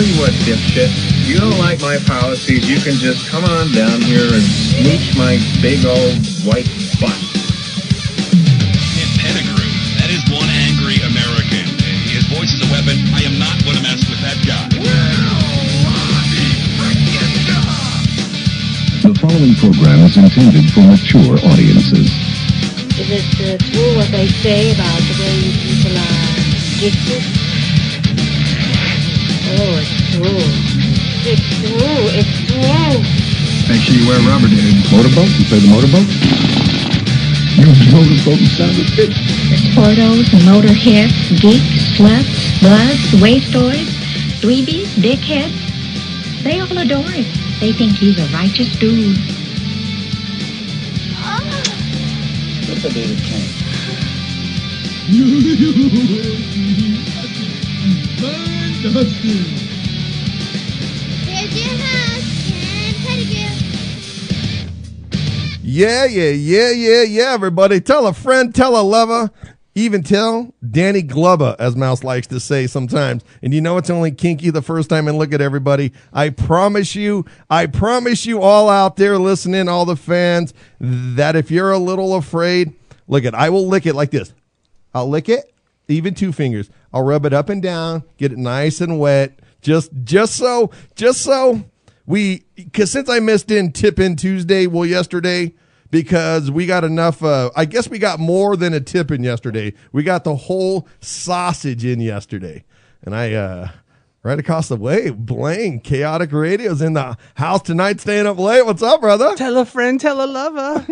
tell you what, dipshit. You don't like my policies, you can just come on down here and smooch my big old white butt. Ken Pettigrew, that is one angry American. His voice is a weapon. I am not going to mess with that guy. The following program is intended for mature audiences. Is it true what they say about the way you people are gifted? Oh, it's true. It's true. It's true. Make sure you wear rubber, dude. Motorboat? You play the motorboat? Use the motorboat and sound a bitch. Sportos, motorheads, geeks, sluts, bloods, wastoids, dweebies, dickheads. They all adore him. They think he's a righteous dude. What's a David King? Fantastic. Here's your host, Ken Pettigrew. Yeah, everybody. Tell a friend, tell a lover, even tell Danny Glover, as Mouse likes to say sometimes. And you know it's only kinky the first time, and look at everybody. I promise you all out there listening, all the fans, that if you're a little afraid, look at, I will lick it like this. I'll lick it, even 2 fingers. I'll rub it up and down, get it nice and wet, just so because since I missed Tip In Tuesday, yesterday, because we got enough, I guess we got more than a tip in yesterday. We got the whole sausage in yesterday. And I, right across the way, Blaine, Chaotic Radio's in the house tonight, staying up late. What's up, brother? Tell a friend, tell a lover.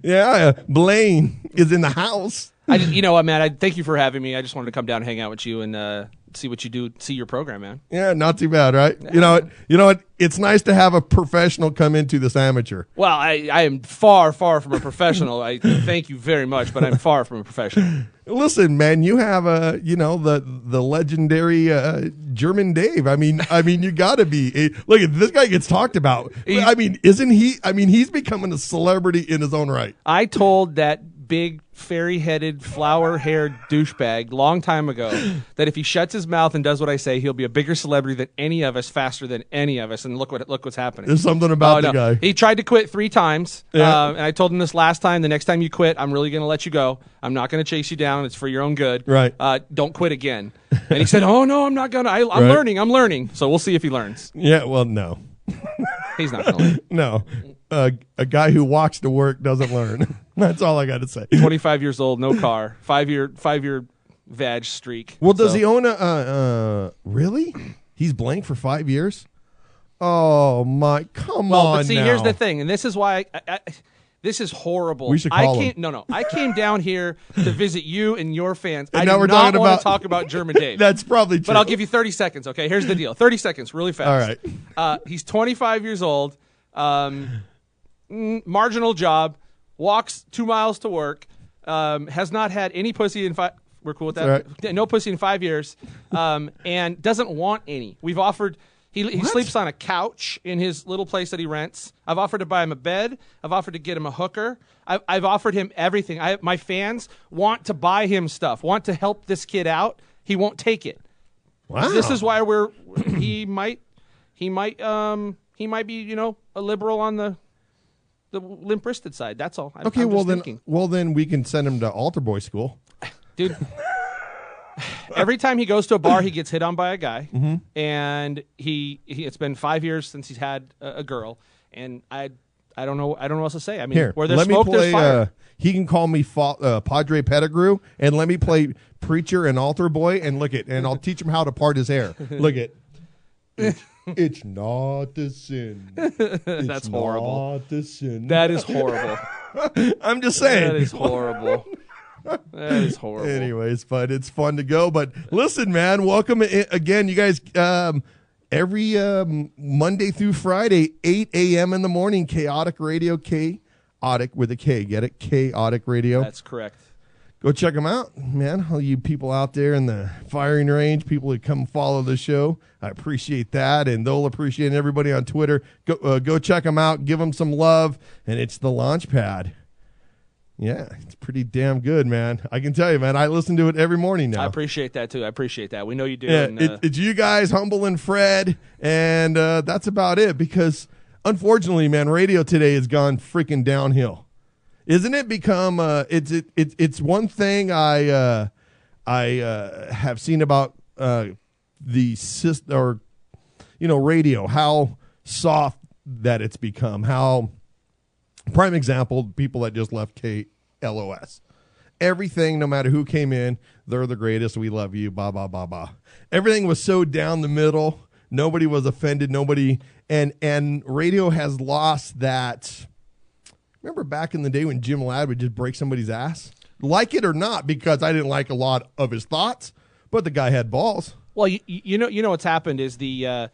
Yeah, Blaine is in the house. You know what, man? I thank you for having me. I just wanted to come down and hang out with you and see what you do, see your program, man. Yeah, not too bad, right? Yeah. You know what? It's nice to have a professional come into this amateur. Well, I am far from a professional. I thank you very much, but I'm far from a professional. Listen, man, you have the legendary German Dave. I mean, you got to be. Look at this guy gets talked about. Isn't he? He's becoming a celebrity in his own right. I told that big fairy-headed, flower-haired douchebag long time ago that if he shuts his mouth and does what I say, he'll be a bigger celebrity than any of us, faster than any of us. And look what's happening. There's something about the guy. He tried to quit 3 times, yeah. And I told him this last time. The next time you quit, I'm really going to let you go. I'm not going to chase you down. It's for your own good. Right. Don't quit again. And he said, "Oh no, I'm not gonna. I'm learning. I'm learning." So we'll see if he learns. Yeah. Well, no. He's not going to learn. No. A guy who walks to work doesn't learn. That's all I got to say. 25 years old, no car, 5-year vag streak. Well, does he own a? Really? He's blank for 5 years. Oh my! Come on. But see, now. here's the thing, and this is why this is horrible. We should call him. No. I came down here to visit you and your fans. And I now do we're not want to talk about German Dave. That's probably true. But I'll give you 30 seconds. Okay, here's the deal. 30 seconds, really fast. All right. He's 25 years old. Marginal job, walks 2 miles to work, has not had any pussy in 5. We're cool with that. Right. No pussy in 5 years, and doesn't want any. We've offered. He sleeps on a couch in his little place that he rents. I've offered to buy him a bed. I've offered to get him a hooker. I've offered him everything. My fans want to buy him stuff. Want to help this kid out. He won't take it. Wow. This is why he might be, a liberal on the limp-wristed side. That's all. Okay, well then we can send him to altar boy school. Dude, every time he goes to a bar, he gets hit on by a guy, Mm-hmm. and it's been 5 years since he's had a girl, and I don't know what else to say. I mean, Here, where there's let smoke, me play, there's fire. He can call me Padre Pettigrew, and let me play preacher and altar boy, and and I'll teach him how to part his hair. Look at. It's not a sin. That's horrible. Not a sin. That is horrible. I'm just saying. That is horrible. That is horrible. Anyways, but it's fun to go. But listen, man, welcome again, you guys. Every Monday through Friday, 8 a.m. in the morning, Chaotic Radio, Chaotic with a K. Get it? Chaotic Radio. That's correct. Go check them out, man. All you people out there in the firing range, people who come follow the show, I appreciate that, and they'll appreciate everybody on Twitter. Go check them out, give them some love, and it's the launch pad. Yeah, it's pretty damn good, man. I can tell you, man. I listen to it every morning now. I appreciate that, too. I appreciate that. We know you do. Yeah, and, it's you guys, Humble and Fred, and that's about it because, unfortunately, man, radio today has gone freaking downhill. Isn't it become it's one thing I have seen about the system or radio, how soft that it's become, how prime example, people that just left KLOS. Everything, no matter who came in, they're the greatest, we love you, blah, blah, blah, blah. Everything was so down the middle. Nobody was offended. Nobody, and radio has lost that. Remember back in the day when Jim Ladd would just break somebody's ass? Like it or not, because I didn't like a lot of his thoughts, but the guy had balls. Well, you know what's happened is the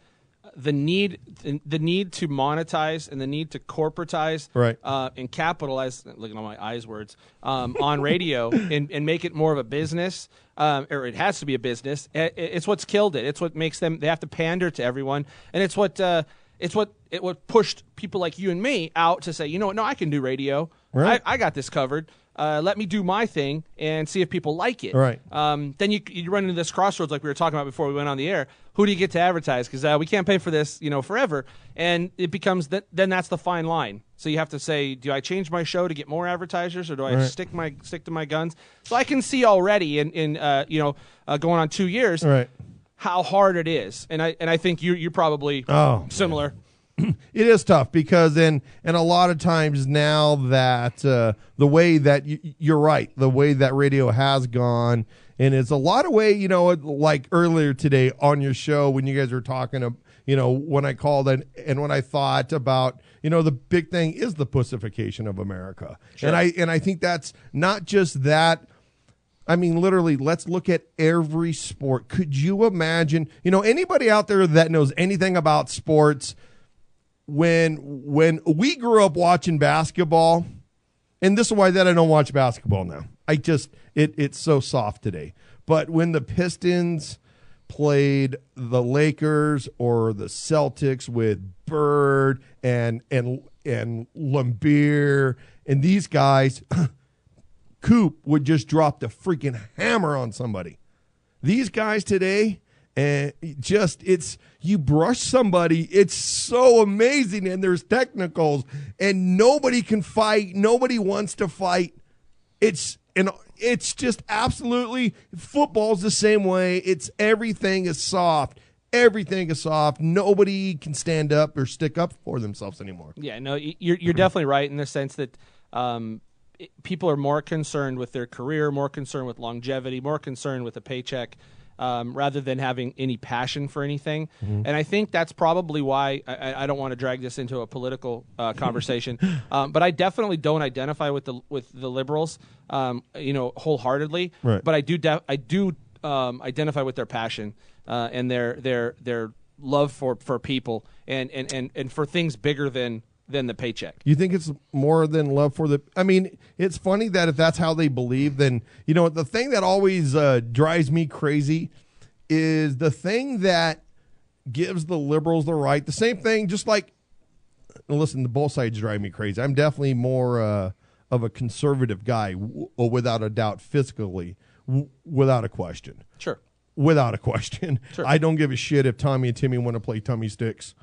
need to monetize and the need to corporatize, right, and capitalize. Looking at my eyes words on radio and make it more of a business, or it has to be a business. It's what's killed it. It's what makes them. They have to pander to everyone, and it's what pushed people like you and me out to say, you know what? No, I can do radio. Right. I got this covered. Let me do my thing and see if people like it. Right. Then you run into this crossroads like we were talking about before we went on the air. Who do you get to advertise? Because we can't pay for this, forever. And it becomes then that's the fine line. So you have to say, do I change my show to get more advertisers, or do I stick to my guns? So I can see already in going on 2 years, right, how hard it is. And I think you're probably similar. It is tough because and a lot of times now that the way that you're right, the way that radio has gone, and it's a lot of way, like earlier today on your show when you guys were talking, when I called and when I thought about, the big thing is the pussification of America. Sure. And I think that's not just that. I mean, literally, let's look at every sport. Could you imagine, anybody out there that knows anything about sports? When we grew up watching basketball, and this is why that I don't watch basketball now. It's so soft today. But when the Pistons played the Lakers or the Celtics with Bird and Lambeer and these guys, Coop would just drop the freaking hammer on somebody. These guys today, and you brush somebody, it's so amazing, and there's technicals, and nobody can fight, nobody wants to fight. It's just absolutely, football's the same way. Everything is soft. Everything is soft. Nobody can stand up or stick up for themselves anymore. Yeah, no, you're definitely right in the sense that people are more concerned with their career, more concerned with longevity, more concerned with a paycheck, rather than having any passion for anything. Mm-hmm. And I think that's probably why I don't want to drag this into a political conversation, but I definitely don't identify with the liberals, wholeheartedly. Right. But I do identify with their passion and their love for people and for things bigger than the paycheck. You think it's more than love for the... I mean, it's funny that if that's how they believe, then, the thing that always drives me crazy is the thing that gives the liberals the right. The same thing, just like... Listen, both sides drive me crazy. I'm definitely more of a conservative guy, without a doubt, fiscally, without a question. Sure. Without a question. Sure. I don't give a shit if Tommy and Timmy want to play tummy sticks.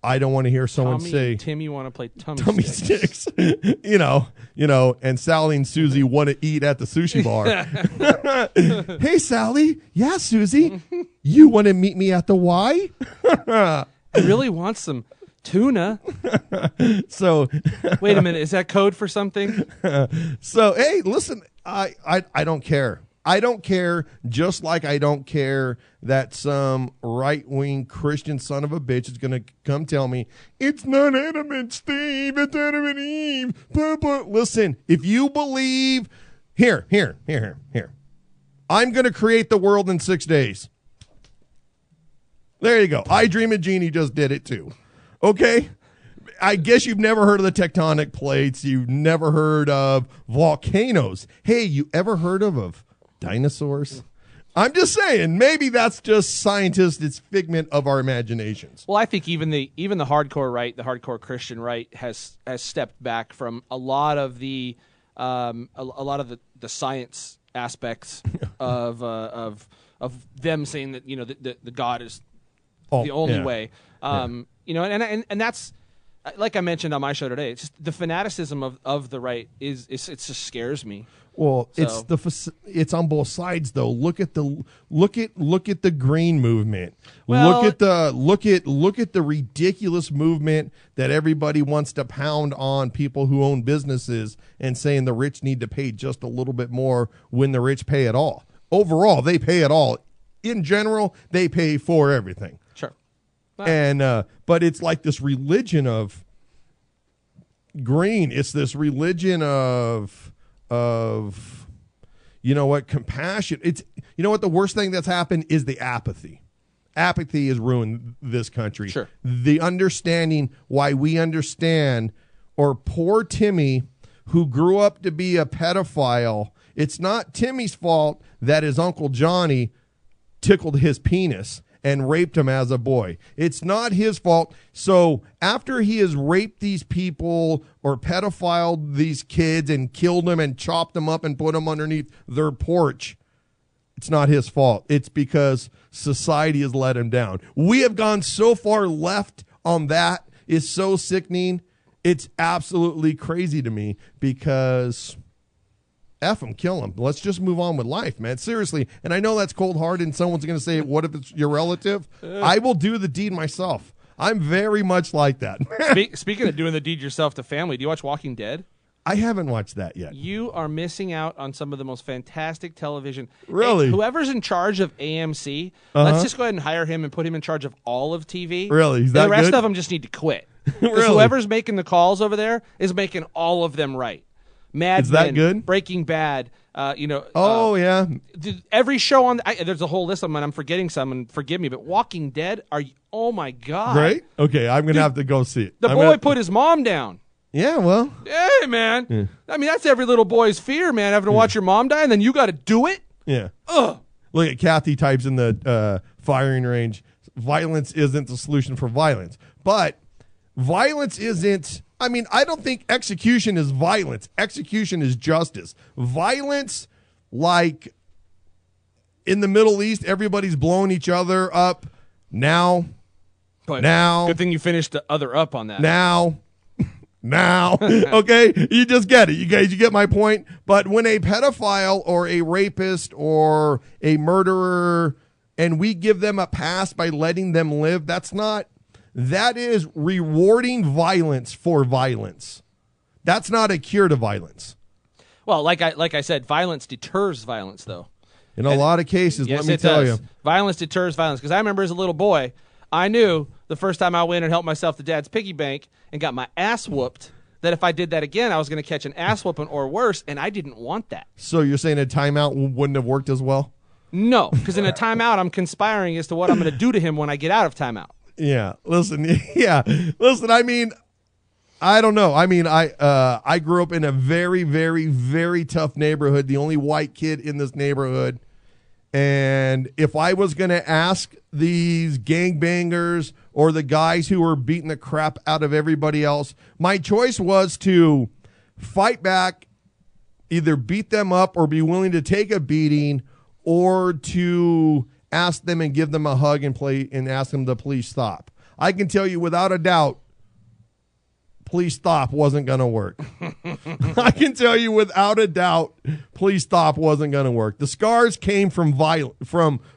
I don't want to hear someone say and Timmy want to play tummy sticks. And Sally and Susie want to eat at the sushi bar. Hey, Sally. Yeah, Susie. You want to meet me at the Y? I really want some tuna. So wait a minute. Is that code for something? So, hey, listen, I don't care. I don't care, just like I don't care that some right-wing Christian son of a bitch is going to come tell me, it's not Adam and Steve, it's Adam and Eve. Papa. Listen, if you believe, here. I'm going to create the world in 6 days. There you go. I Dream of Jeannie just did it too. Okay? I guess you've never heard of the tectonic plates. You've never heard of volcanoes. Hey, you ever heard of dinosaurs? I'm just saying, maybe that's just scientists. It's figment of our imaginations. Well, I think even the hardcore right, the hardcore Christian right, has stepped back from a lot of the a lot of the science aspects of them saying that the God is the only way. And that's like I mentioned on my show today. It's just the fanaticism of the right it just scares me. Well, it's on both sides though. Look at the green movement. Well, look at the ridiculous movement that everybody wants to pound on people who own businesses and saying the rich need to pay just a little bit more when the rich pay it all. Overall, they pay it all. In general, they pay for everything. Sure. And but it's like this religion of green. It's this religion of compassion. It's the worst thing that's happened is the apathy. Apathy has ruined this country. Sure. The understanding why we understand, or poor Timmy who grew up to be a pedophile. It's not Timmy's fault that his Uncle Johnny tickled his penis and raped him as a boy. It's not his fault. So after he has raped these people or pedophiled these kids and killed them and chopped them up and put them underneath their porch, it's not his fault. It's because society has let him down. We have gone so far left on that. It's so sickening. It's absolutely crazy to me because F him, kill him. Let's just move on with life, man. Seriously. And I know that's cold-hearted and someone's going to say, what if it's your relative? I will do the deed myself. I'm very much like that. Speaking of doing the deed yourself to family, do you watch Walking Dead? I haven't watched that yet. You are missing out on some of the most fantastic television. Really? Hey, whoever's in charge of AMC, let's just go ahead and hire him and put him in charge of all of TV. Really? Is that the rest good? of them just need to quit. Really? Whoever's making the calls over there is making all of them right. Mad Is that Men, good? Breaking Bad. Yeah. Every show on there's a whole list of them, and I'm forgetting some, and forgive me, but Walking Dead, oh my God. Great? Okay, I'm going to have to go see it. The boy put his mom down. Yeah, well. Hey, man. Yeah. I mean, that's every little boy's fear, man, having to watch your mom die, and then you got to do it? Yeah. Ugh. Look at Kathy types in the firing range. Violence isn't the solution for violence. But violence isn't... I mean, I don't think execution is violence. Execution is justice. Violence, like in the Middle East, everybody's blowing each other up now. Good thing you finished the other up on that. Now. Okay? You just get it. You get my point? But when a pedophile or a rapist or a murderer, and we give them a pass by letting them live, that is rewarding violence for violence. That's not a cure to violence. Well, like I said, violence deters violence, though. In a lot of cases, yes, let me it tell does. you. Violence deters violence. Because I remember as a little boy, I knew the first time I went and helped myself to Dad's piggy bank and got my ass whooped, that if I did that again, I was going to catch an ass whooping or worse, and I didn't want that. So you're saying a timeout wouldn't have worked as well? No, because in a timeout, I'm conspiring as to what I'm going to do to him when I get out of timeout. Yeah. Listen. I mean, I don't know. I mean, I grew up in a very, very, very tough neighborhood. The only white kid in this neighborhood. And if I was going to ask these gangbangers or the guys who were beating the crap out of everybody else, my choice was to fight back, either beat them up or be willing to take a beating, or to ask them and give them a hug and ask them to please stop. I can tell you without a doubt, please stop wasn't going to work. I can tell you without a doubt, please stop wasn't going to work. The scars came from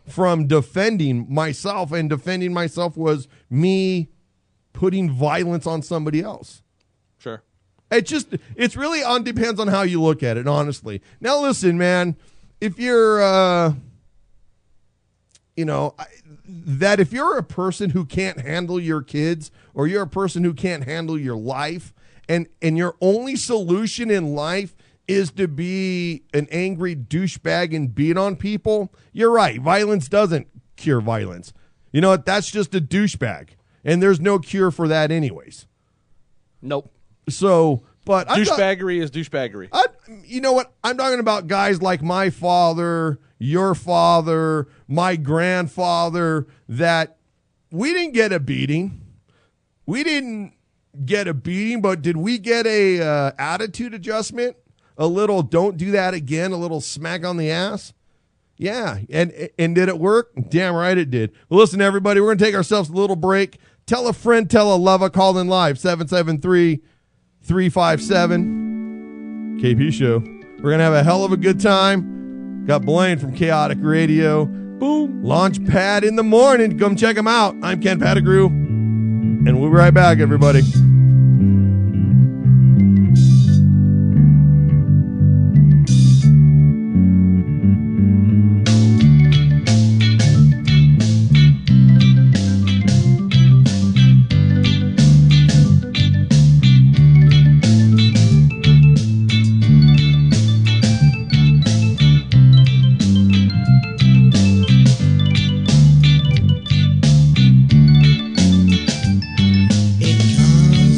from defending myself, and defending myself was me putting violence on somebody else. Sure. It's really depends on how you look at it, honestly. Now listen, man, if you're that if you're a person who can't handle your kids, or you're a person who can't handle your life, and your only solution in life is to be an angry douchebag and beat on people, you're right. Violence doesn't cure violence. You know what? That's just a douchebag, and there's no cure for that anyways. Nope. So, but douchebaggery is douchebaggery. You know what? I'm talking about guys like my father, your father, my grandfather, that we didn't get a beating. We didn't get a beating, but did we get a attitude adjustment? a little don't do that again, a little smack on the ass? Yeah. And did it work? Damn right it did. Well, listen, everybody, we're going to take ourselves a little break. Tell a friend, tell a lover, call in live, 773-357 KP Show. We're going to have a hell of a good time. Got Blaine from Chaotic Radio. Boom. Launchpad in the morning. Come check them out. I'm Ken Pettigrew. And we'll be right back, everybody. It comes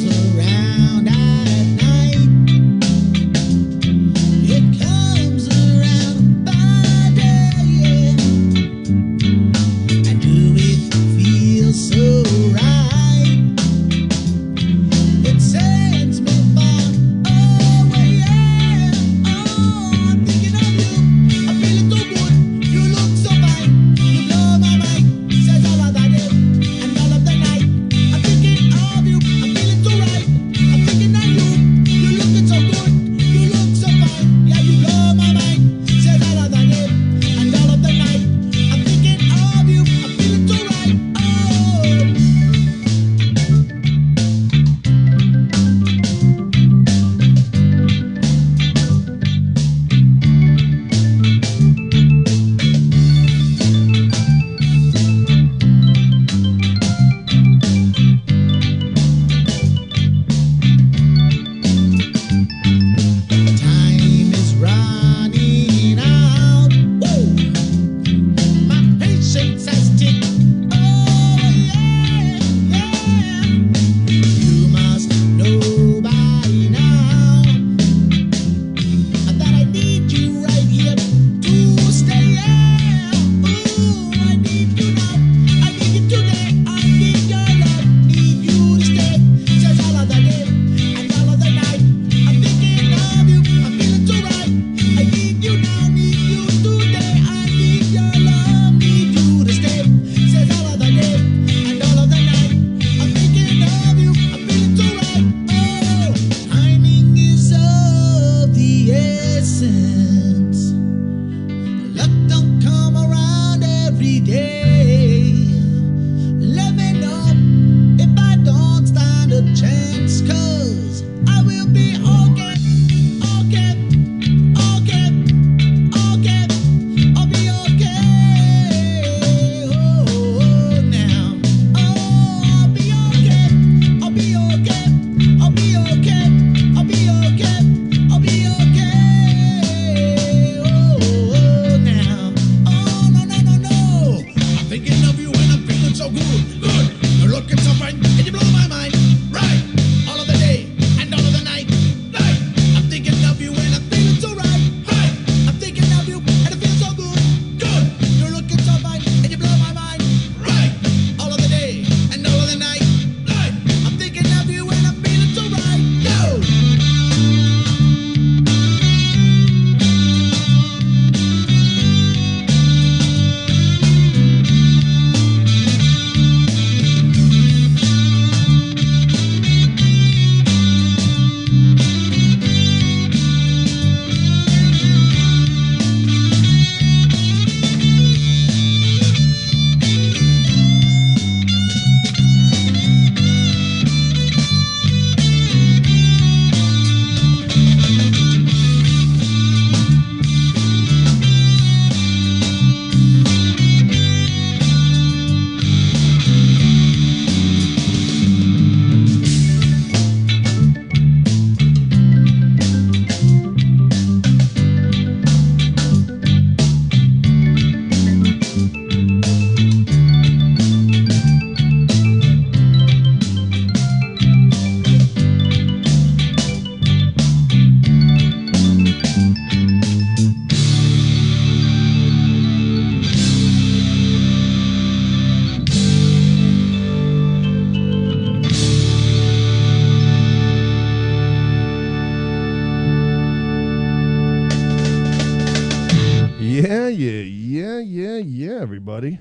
Yeah, everybody.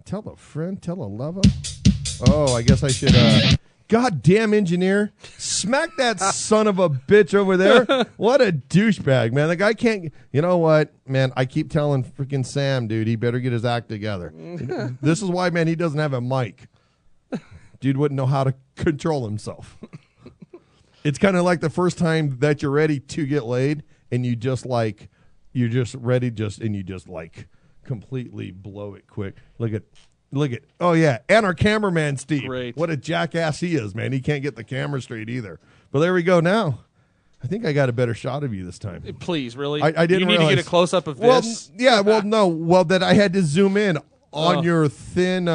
Tell a friend, tell a lover. Oh, I guess I should, goddamn engineer. Smack that son of a bitch over there. What a douchebag, man. The guy can't, you know what, man, I keep telling freaking Sam, dude, he better get his act together. This is why, man, he doesn't have a mic. Dude wouldn't know how to control himself. It's kind of like the first time that you're ready to get laid and you just like, you're just ready and you just like completely blow it quick. Look at, oh yeah. And our cameraman, Steve. Great. What a jackass he is, man. He can't get the camera straight either. But there we go now. I think I got a better shot of you this time. Please, really? I didn't You need realize. to get a close-up of Well, this? yeah, well, no. Well, that I had to zoom in on your thin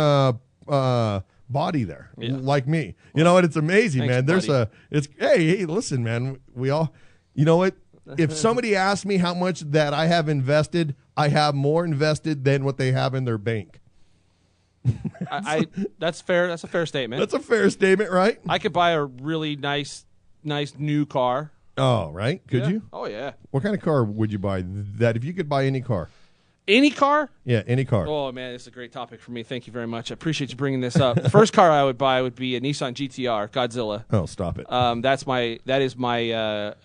body there, like me. You know what? It's amazing, Thanks, man. There's buddy. hey, listen, man. We all, you know what? If somebody asks me how much that I have invested, I have more invested than what they have in their bank. That's fair. That's a fair statement. That's a fair statement, right? I could buy a really nice new car. Oh, right. Could Yeah. you? Oh, yeah. What kind of car would you buy? That if you could buy any car? Any car? Yeah, any car. Oh, man, this is a great topic for me. Thank you very much. I appreciate you bringing this up. The first car I would buy would be a Nissan GTR, Godzilla. Oh, stop it. That is my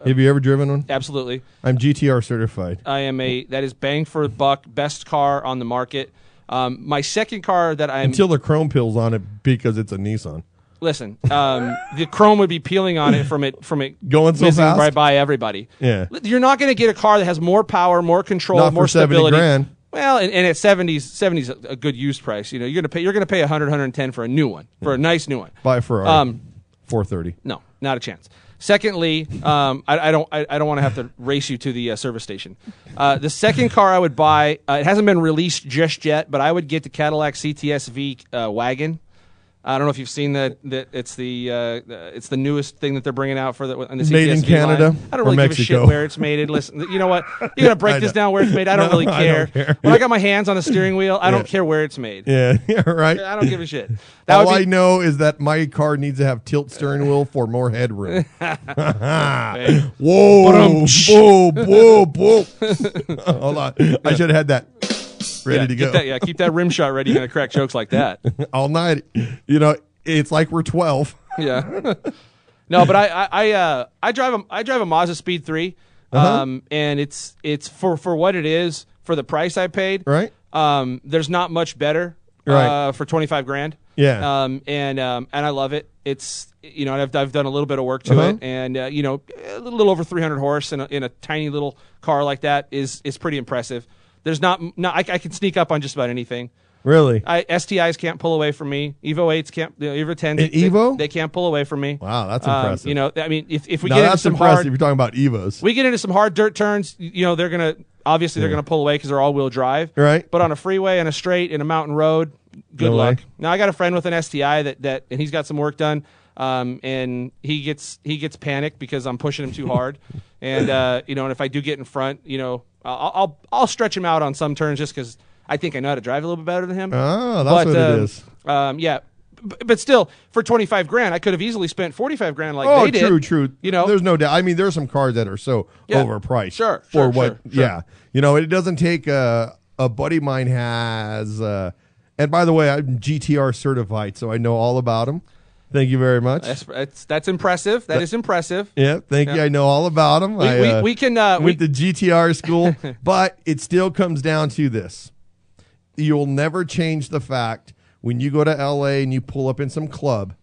Have you ever driven one? absolutely. I'm GTR certified. That is bang for the buck, best car on the market. My second car that I'm Until the chrome pills on it because it's a Nissan. listen, the chrome would be peeling on it from it Going so whizzing fast? right by everybody. Yeah. You're not going to get a car that has more power, more control, Not more for 70 stability. grand. Well, and at 70's a good used price. You know, you're gonna pay 100, 110 for a new one, for a nice new one. Buy a Ferrari. 430. No, not a chance. Secondly, I don't want to have to race you to the service station. The second car I would buy, it hasn't been released just yet, but I would get the Cadillac CTS-V wagon. I don't know if you've seen that. It's the newest thing that they're bringing out for the CTS-V Made in Canada line. I don't or really give a Mexico? shit where it's made. Listen, you know what? You're gonna break this down where it's made. I don't No, really I care. don't care. When I got my hands on the steering wheel, I don't care where it's made. Yeah, right. I don't give a shit. All I know is that my car needs to have tilt steering wheel for more headroom. Hey. Whoa, whoa. Hold on. I should have had that ready to go. Keep that rim shot ready. You're gonna crack jokes like that. All night. You know, it's like we're 12. Yeah. No, but I drive a Mazda Speed 3, and it's for what it is, for the price I paid. Right. There's not much better. Right. For 25 grand. Yeah. And I love it. It's, you know, I've done a little bit of work to it, and you know, a little over 300 horse in a tiny little car like that is pretty impressive. There's not I can sneak up on just about anything. Really? STIs can't pull away from me. Evo 8s can't. Evo 10s. Evo? They can't pull away from me. Wow, that's impressive. You know, I mean, if we Now get into that's some impressive. hard, You're talking about Evos. we get into some hard dirt turns. You know, they're gonna pull away because they're all-wheel drive. Right. But on a freeway and a straight in a mountain road, good No luck. way. Now I got a friend with an STI that and he's got some work done. And he gets panicked because I'm pushing him too hard. And you know, and if I do get in front, you know, I'll stretch him out on some turns just because I think I know how to drive a little bit better than him. Oh, that's what it is. Yeah. But still, for 25 grand, I could have easily spent 45 grand like they did. True. You know, there's no doubt. I mean, there's some cars that are so overpriced. Sure. Yeah. You know, it doesn't take a buddy of mine has, and by the way, I'm GTR certified, so I know all about them. Thank you very much. That's impressive. That is impressive. Yeah, thank you. I know all about them. We can went to GTR school, but it still comes down to this. You'll never change the fact when you go to LA and you pull up in some club,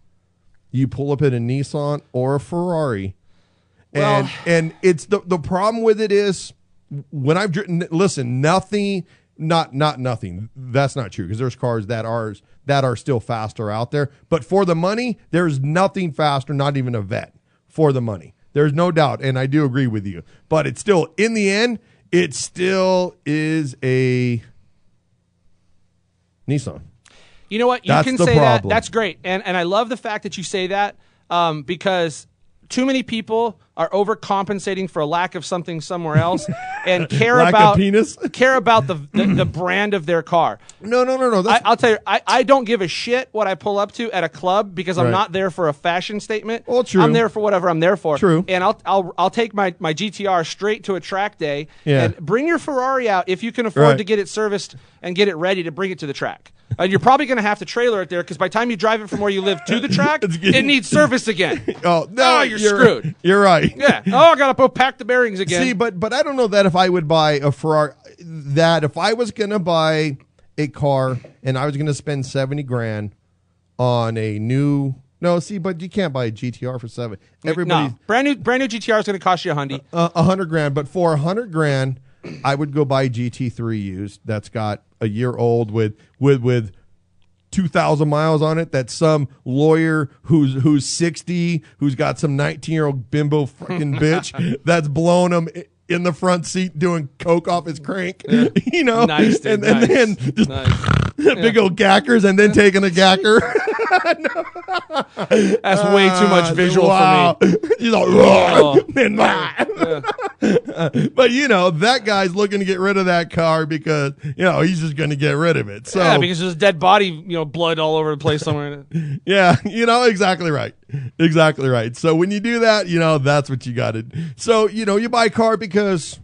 you pull up in a Nissan or a Ferrari. Well, and it's the problem with it is when I've driven, listen, nothing. Not nothing. That's not true because there's cars that are still faster out there. But for the money, there's nothing faster, not even a Vet, for the money. There's no doubt, and I do agree with you. But it's still, in the end, it still is a Nissan. You know what? You That's can the say problem. that. That's great. And I love the fact that you say that because too many people are overcompensating for a lack of something somewhere else and care Lack of about penis? care about the brand of their car. No. I'll tell you, I don't give a shit what I pull up to at a club because I'm Right. not there for a fashion statement. Well, true. I'm there for whatever I'm there for. True. And I'll take my GTR straight to a track day Yeah. and bring your Ferrari out if you can afford Right. to get it serviced and get it ready to bring it to the track. And you're probably going to have to trailer it there because by the time you drive it from where you live to the track, it needs service again. Oh, no, you're screwed. You're right. Yeah. Oh, I got to go pack the bearings again. See, but I don't know that if I would buy a Ferrari, that if I was going to buy a car and I was going to spend 70 grand on a new, no, see, but you can't buy a GTR for 7. Everybody, No. Brand new GTR is going to cost you $100. 100 grand, but for 100 grand, I would go buy GT3 used. That's got a year old with 2,000 miles on it. That's some lawyer who's 60, who's got some 19-year-old bimbo fucking bitch that's blowing him in the front seat doing coke off his crank. Yeah. You know, Nice, dude, and nice. then just big old gackers, and then taking a gacker. That's way too much visual wow. for me. He's like, Oh. But you know, that guy's looking to get rid of that car because he's just going to get rid of it. So Yeah, because there's dead body, blood all over the place somewhere. yeah, exactly right. Exactly right. So when you do that, that's what you got to do. So, you buy a car because,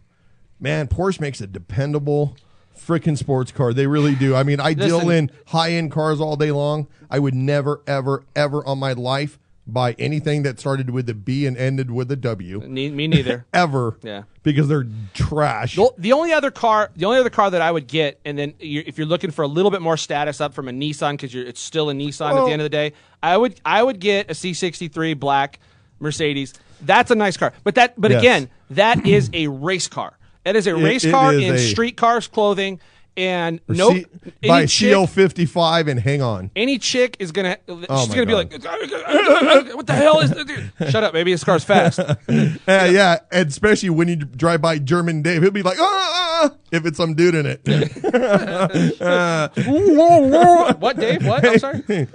man, Porsche makes a dependable freaking sports car. They really do. I mean, I deal in high-end cars all day long. I would never, ever, ever on my life buy anything that started with a B and ended with a W. Me neither. Ever. Yeah. Because they're trash. The only other car that I would get, and then if you're looking for a little bit more status up from a Nissan, because it's still a Nissan at the end of the day, I would get a C63 black Mercedes. That's a nice car, but Yes. again, that is a race car. That is a race car in street cars clothing, and buy a CL55 and hang on. Any chick is gonna Oh she's my gonna be God. like, what the hell is this? Shut up, baby. This car's fast. Yeah, and especially when you drive by German Dave, he'll be like, if it's some dude in it. What, Dave? What? I'm sorry.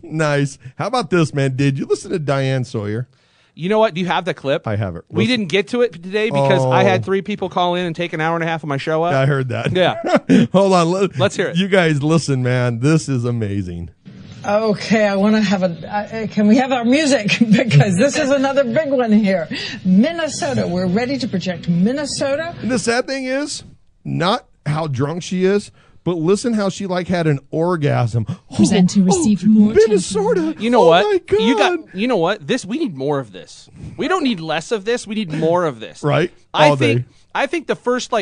Nice. How about this, man? Did you listen to Diane Sawyer? You know what? Do you have the clip? I have it. We didn't get to it today because I had 3 people call in and take an hour and a half of my show up. I heard that. Yeah. Hold on. Let's hear it. You guys listen, man. This is amazing. Okay, I want to have can we have our music? Because this is another big one here. Minnesota, we're ready to project Minnesota. And the sad thing is, not how drunk she is, but listen how she had an orgasm. Present to receive more Minnesota. You know what? My God. You know what? We need more of this. We don't need less of this. We need more of this. Right? I All think day. I think the first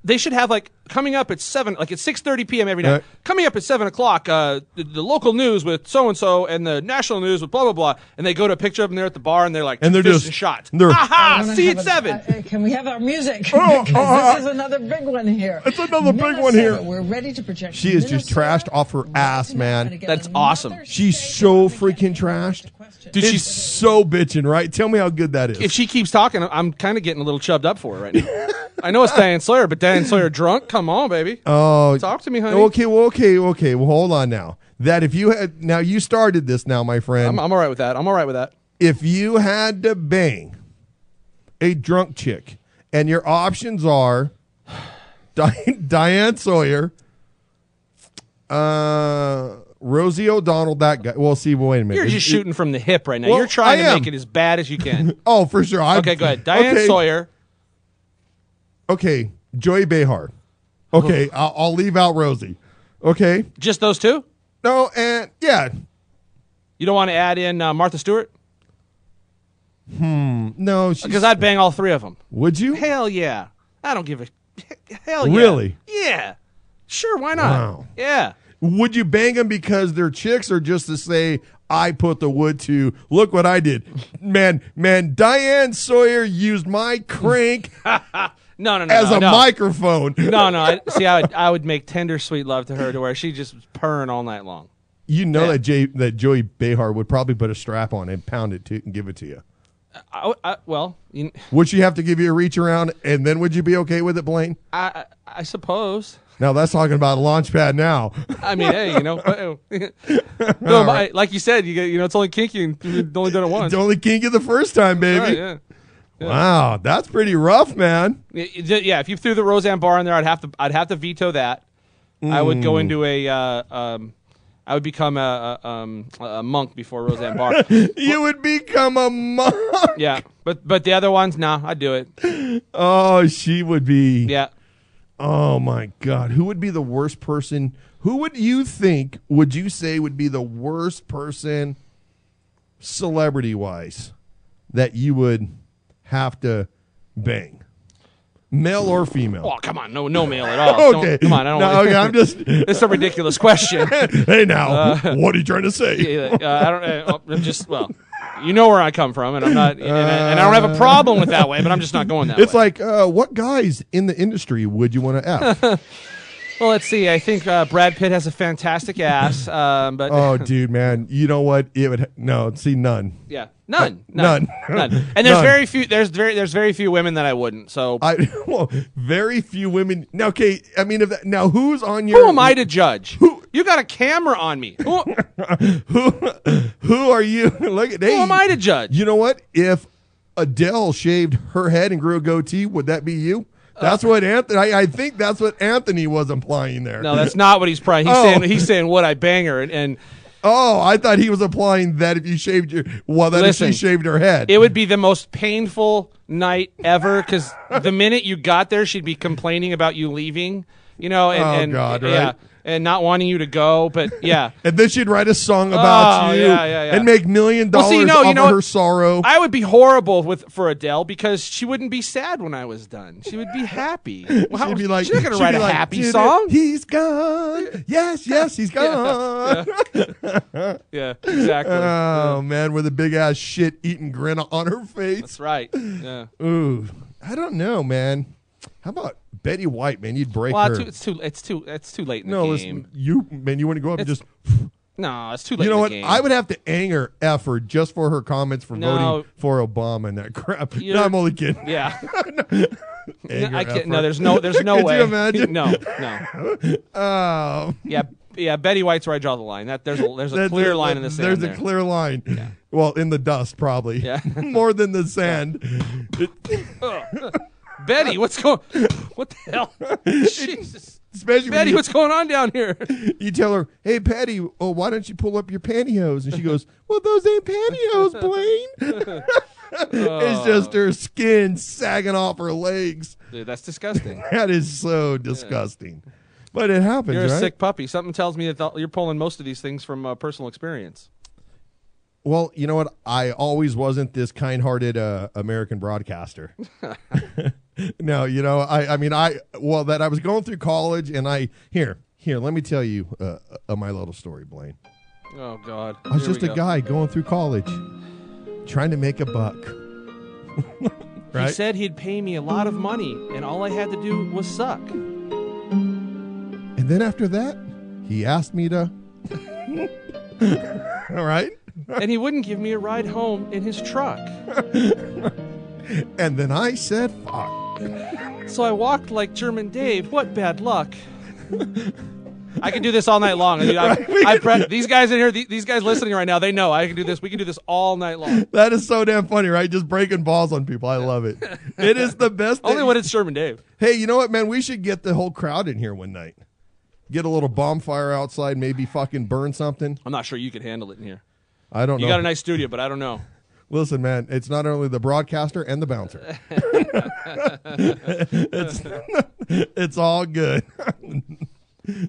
they should have coming up at 7, at 6:30 p.m. every night. Right. Coming up at 7 o'clock, the local news with so and so, and the national news with blah blah blah. And they go to a picture of them there at the bar, and they're like, And they're fish just- and shot. they're- Aha! See at 7. Can we have our music? Because this is another big one here. It's another big one here. Minnesota, we're ready to project She is just Minnesota. trashed off her ass, man. That's awesome. She's so freaking trashed. Dude, She's she's so bitching, right? Tell me how good that is. if she keeps talking, I'm kind of getting a little chubbed up for her right now. I know it's Diane Sawyer, but Diane Sawyer drunk? Come on, baby. Oh, Talk to me, honey. Okay. Well, hold on now. That if you had now you started this now, my friend. I'm all right with that. If you had to bang a drunk chick, and your options are Diane Sawyer, Rosie O'Donnell, that guy. Well, see, wait a minute. You're just shooting from the hip right now. Well, You're trying I to am. make it as bad as you can. Oh, for sure. Okay, go ahead. Diane Sawyer. Okay, Joey Behar. Okay, I'll leave out Rosie. Okay. Just those two? No, and yeah. You don't want to add in Martha Stewart? No, Because I'd bang all 3 of them. Would you? Hell yeah. I don't give a... Hell yeah. Really? Yeah. Sure, why not? Wow. Yeah. Would you bang them because they're chicks or just to say, I put the wood to, look what I did? Man, Diane Sawyer used my crank No. as a microphone. No. I would make tender, sweet love to her to where she just was purring all night long. You know that Joey Behar would probably put a strap on and pound it and give it to you. Well, Would she have to give you a reach around, and then would you be okay with it, Blaine? I suppose. Now that's talking about a launch pad now. I mean, hey, like you said, it's only kinky and you've only done it once. It's only kinky the first time, baby. Right, yeah. Wow, that's pretty rough, man. Yeah, if you threw the Roseanne bar in there, I'd have to veto that. I would go into I would become a monk before Roseanne Barr. You would become a monk. Yeah, but the other ones, nah, I'd do it. Oh, she would be. Yeah. Oh my God, who would be the worst person? Who would you think? Would you say would be the worst person, celebrity-wise, that you would have to bang? Male or female? Oh, come on. No male at all. Okay. Come on. I don't okay, I'm just... It's a ridiculous question. Hey, now, what are you trying to say? I'm just, well, you know where I come from, and I'm not, and I don't have a problem with that way, but I'm just not going that way. It's like, what guys in the industry would you want to F? Well, let's see. I think Brad Pitt has a fantastic ass, but oh, dude, man, you know what? It would none. Yeah, none. And there's none. very few. There's very few women that I wouldn't. So very few women. Now, okay, I mean, now who's on your? Who am I to judge? You got a camera on me. Who are you? Look at who am I to judge? You know what? If Adele shaved her head and grew a goatee, would that be you? That's what Anthony. I think that's what Anthony was implying there. No, that's not what he's implying. He's saying would I bang her and. Oh, I thought he was implying that if you shaved if she shaved her head, it would be the most painful night ever. Because the minute you got there, she'd be complaining about you leaving. God, right? Yeah. And not wanting you to go, but yeah. And then she'd write a song about you and make $1 million off of her sorrow. I would be horrible for Adele because she wouldn't be sad when I was done. She would be happy. She'd be like, she's not going to write a happy song. He's gone. Yes, he's gone. Yeah, exactly. Oh, man, with a big-ass shit-eating grin on her face. That's right. Yeah. Ooh, I don't know, man. How about Betty White, man? You'd break her. It's too late in the game. Listen, you want to go up and just... No, it's too late. You know in what? the game. I would have to anger F her just for her comments for voting for Obama and that crap. No, I'm only kidding. Yeah. I can't. No, there's no way. Could you imagine? No. Oh. Yeah. Betty White's where I draw the line. There's a clear line in the sand. There's a clear line. Yeah. Well, in the dust, probably. Yeah. More than the sand. Betty, what the hell? Jesus. Especially Betty, what's going on down here? You tell her, hey, Patty, why don't you pull up your pantyhose? And she goes, well, those ain't pantyhose, Blaine. It's just her skin sagging off her legs. Dude, that's disgusting. That is so disgusting. Yeah. But it happens, You're a right? sick puppy. Something tells me that you're pulling most of these things from personal experience. Well, you know what? I always wasn't this kind-hearted American broadcaster. No, that I was going through college, and here, let me tell you my little story, Blaine. Oh, God. I was just a guy going through college, trying to make a buck. Right? He said he'd pay me a lot of money, and all I had to do was suck. And then after that, he asked me to... All right? And he wouldn't give me a ride home in his truck. And then I said, fuck. So I walked like German Dave. What bad luck. I can do this all night long. These guys in here, these guys listening right now, they know I can do this. We can do this all night long. That is so damn funny, right? Just breaking balls on people. I love it. It is the best thing. Only when it's Sherman Dave. Hey, you know what, man? We should get the whole crowd in here one night. Get a little bonfire outside, maybe fucking burn something. I'm not sure you could handle it in here. I don't know. You got a nice studio, but I don't know. Listen, man, it's not only the broadcaster and the bouncer. It's all good.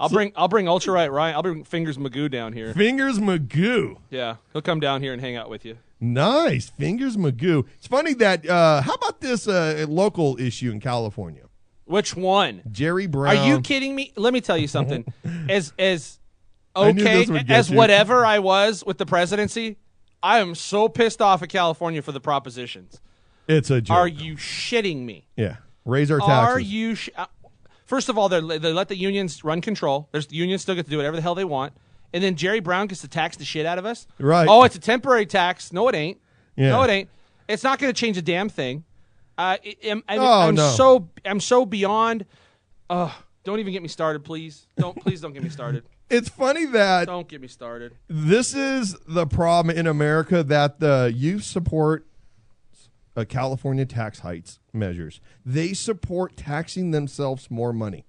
I'll bring Ultralight Ryan. I'll bring Fingers Magoo down here. Fingers Magoo. Yeah, he'll come down here and hang out with you. Nice. Fingers Magoo. It's funny that, how about this local issue in California? Which one? Jerry Brown. Are you kidding me? Let me tell you something. As okay as whatever I was with the presidency, I am so pissed off at California for the propositions. It's a joke. Are you shitting me? Yeah. Raise our taxes. Are you First of all, they let the unions run control. The unions still get to do whatever the hell they want. And then Jerry Brown gets to tax the shit out of us. Right. Oh, it's a temporary tax. No, it ain't. Yeah. No, it ain't. It's not going to change a damn thing. I'm no. so beyond. Don't even get me started, please. Please don't get me started. It's funny that Don't get me started. this is the problem in America, that the youth support California tax hikes measures. They support taxing themselves more money.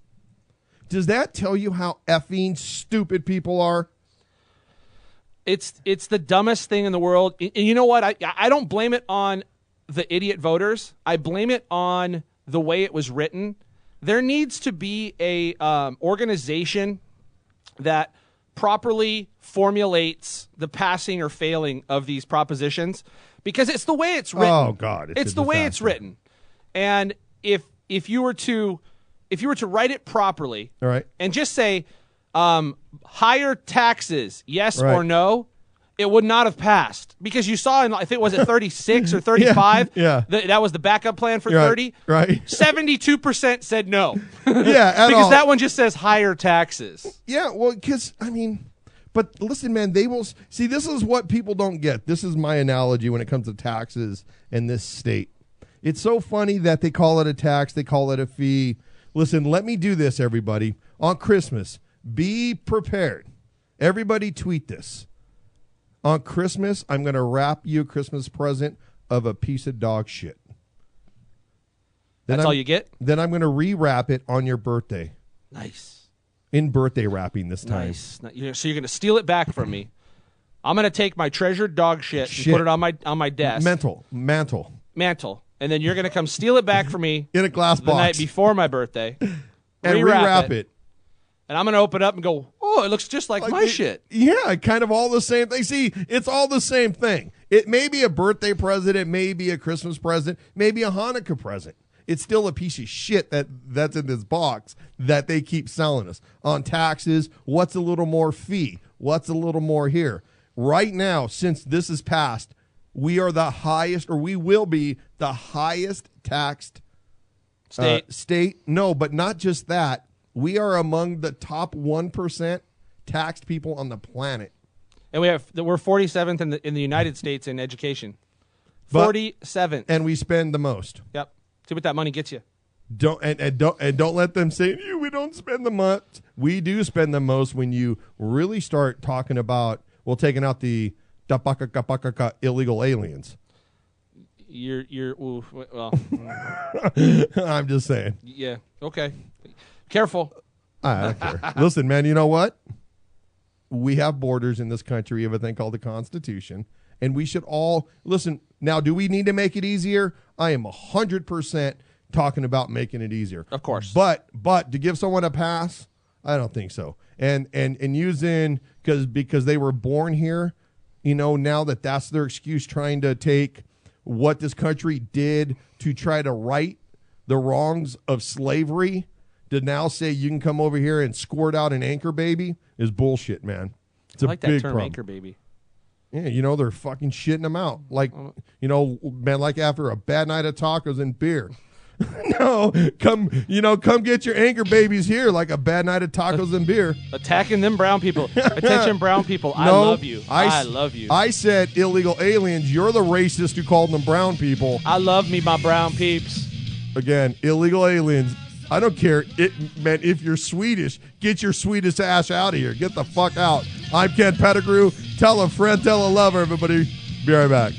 Does that tell you how effing stupid people are? It's the dumbest thing in the world. And you know what? I don't blame it on the idiot voters. I blame it on the way it was written. There needs to be a organization that properly formulates the passing or failing of these propositions, because it's the way it's written. Oh God, it's the way it's written. And if you were to write it properly, all right, and just say higher taxes, yes or no, it would not have passed, because you saw in, I think, was it 36 or 35? Yeah. That was the backup plan for 30. Right. 72% said no. Yeah, because that one just says higher taxes. Yeah, well, because, I mean, but listen, man, they will see. This is what people don't get. This is my analogy when it comes to taxes in this state. It's so funny that they call it a tax, they call it a fee. Listen, let me do this, everybody. On Christmas, be prepared. Everybody tweet this. On Christmas, I'm going to wrap you a Christmas present of a piece of dog shit. That's all you get? Then I'm going to rewrap it on your birthday. Nice. In birthday wrapping this time. Nice. So you're going to steal it back from me. I'm going to take my treasured dog shit and put it on my desk. Mantle. And then you're going to come steal it back from me in a glass the box night before my birthday. And rewrap it. And I'm going to open it up and go, oh, it looks just like my shit. Yeah, kind of all the same thing. See, it's all the same thing. It may be a birthday present, it may be a Christmas present, maybe a Hanukkah present. It's still a piece of shit that's in this box that they keep selling us. On taxes, what's a little more fee? What's a little more here? Right now, since this is passed, we are the highest, or we will be the highest taxed state. No, but not just that. We are among the top 1% taxed people on the planet. And we're 47th in the United States in education. 47th. And we spend the most. Yep. See what that money gets you. Don't let them say we don't spend the much. We do spend the most when you really start talking about taking out the illegal aliens. Well. I'm just saying. Yeah. Okay. Careful. I don't care. Listen, man, you know what? We have borders in this country. We have a thing called the Constitution. And we should all listen. Now, do we need to make it easier? I am 100% talking about making it easier. Of course. But to give someone a pass, I don't think so. And using because they were born here, now that's their excuse, trying to take what this country did to try to right the wrongs of slavery, to now say you can come over here and squirt out an anchor baby is bullshit, man. It's I like a big that term, problem. anchor baby. Yeah, they're fucking shitting them out. Like, man, like after a bad night of tacos and beer. No, come get your anchor babies here, like a bad night of tacos and beer. Attacking them brown people. Attention, brown people. I love you. I love you. I said illegal aliens. You're the racist who called them brown people. I love me, my brown peeps. Again, illegal aliens. I don't care, man, if you're Swedish, get your Swedish ass out of here. Get the fuck out. I'm Ken Pettigrew. Tell a friend, tell a lover, everybody. Be right back.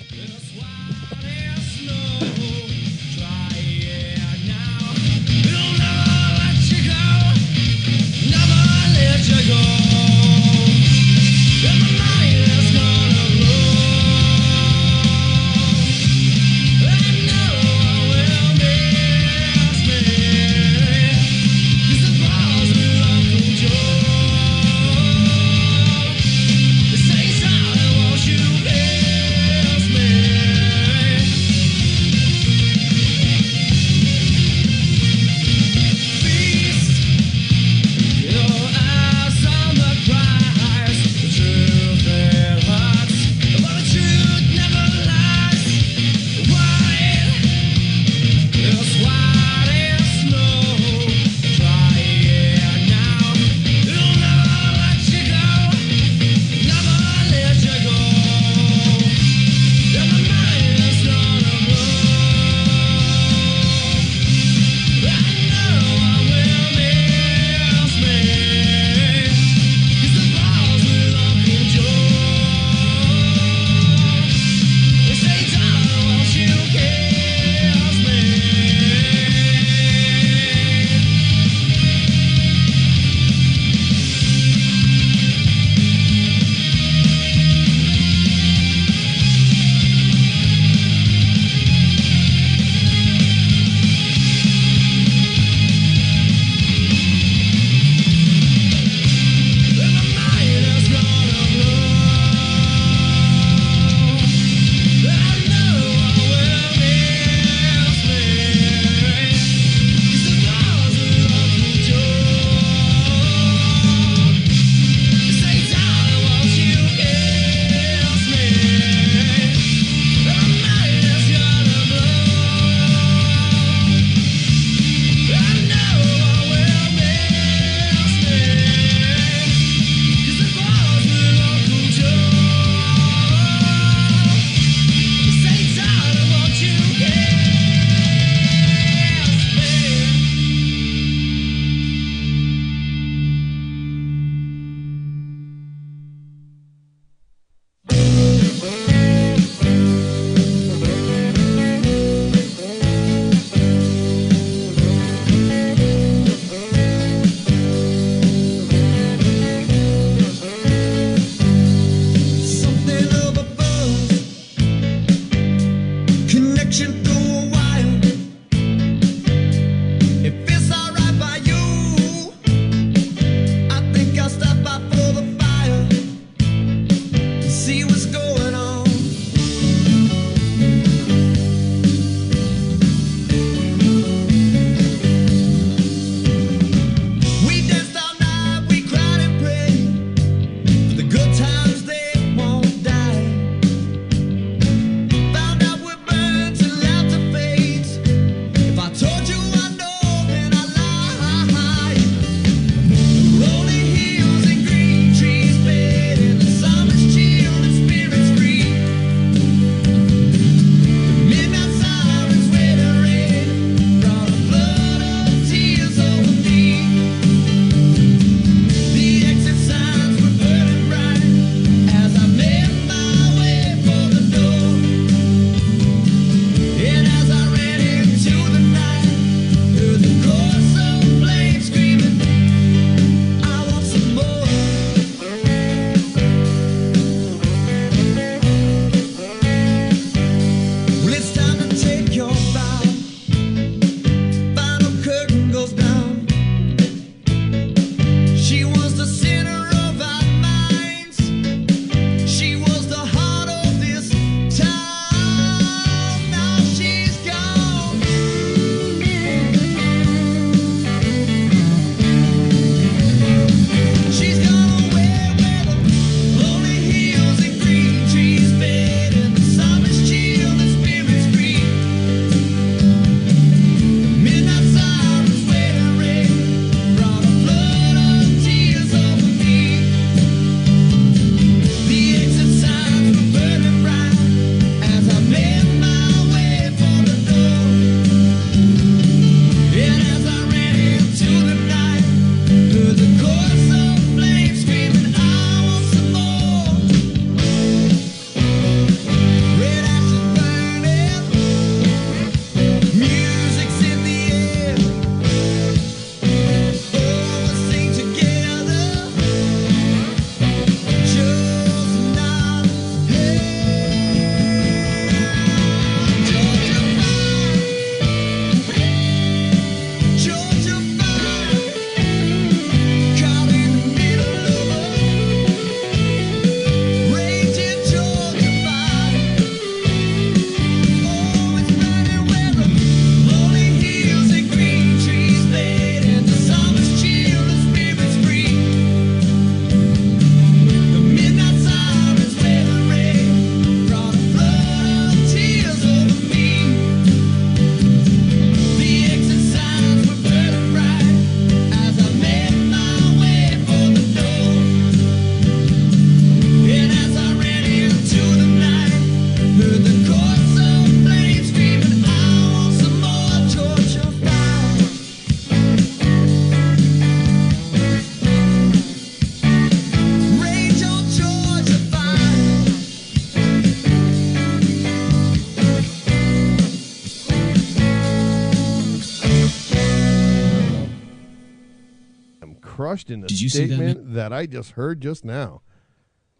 crushed in the Did you see that, statement that I just heard just now.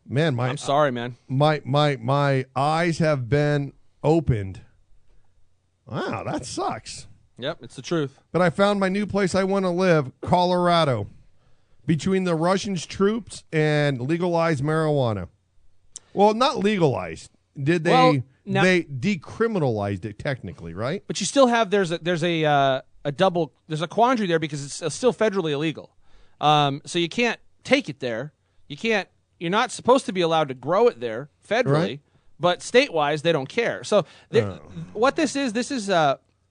Man, I'm sorry, man. My eyes have been opened. Wow, that sucks. Yep, it's the truth. But I found my new place I want to live, Colorado. Between the Russians' troops and legalized marijuana. Well, not legalized. Did they? Well, now, they decriminalized it technically, right? But you still have there's a quandary there because it's still federally illegal. So you can't take it there. You're not supposed to be allowed to grow it there federally, right. But state-wise they don't care. So what this is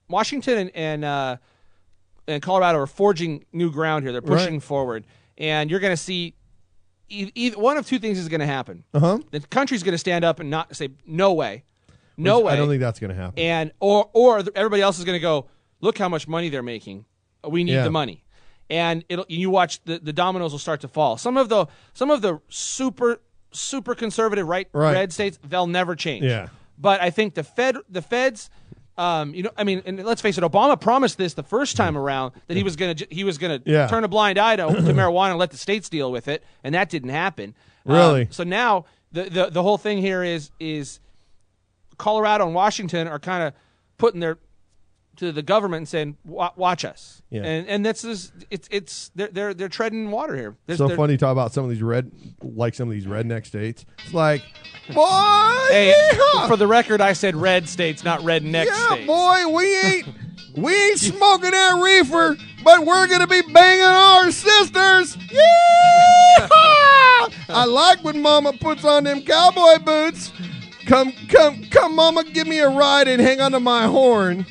Washington and Colorado are forging new ground here. They're pushing forward, and you're going to see either one of two things is going to happen. The country's going to stand up and not say no way, way. I don't think that's going to happen. And or everybody else is going to go, look how much money they're making. We need the money, and you watch the dominoes will start to fall. Some of the super conservative red states, they'll never change. Yeah. But I think the feds. And let's face it. Obama promised this the first time around that he was going to turn a blind eye to marijuana and let the states deal with it, and that didn't happen. Really? So now the whole thing here is Colorado and Washington are kind of putting to the government and saying, "Watch us." Yeah. And that's just, they're treading water here. So funny to talk about some of these redneck states. It's like, boy, hey, for the record, I said red states, not redneck states. Boy, we ain't smoking that reefer, but we're gonna be banging our sisters. Yeah! I like when Mama puts on them cowboy boots. Come, Mama, give me a ride and hang onto my horn.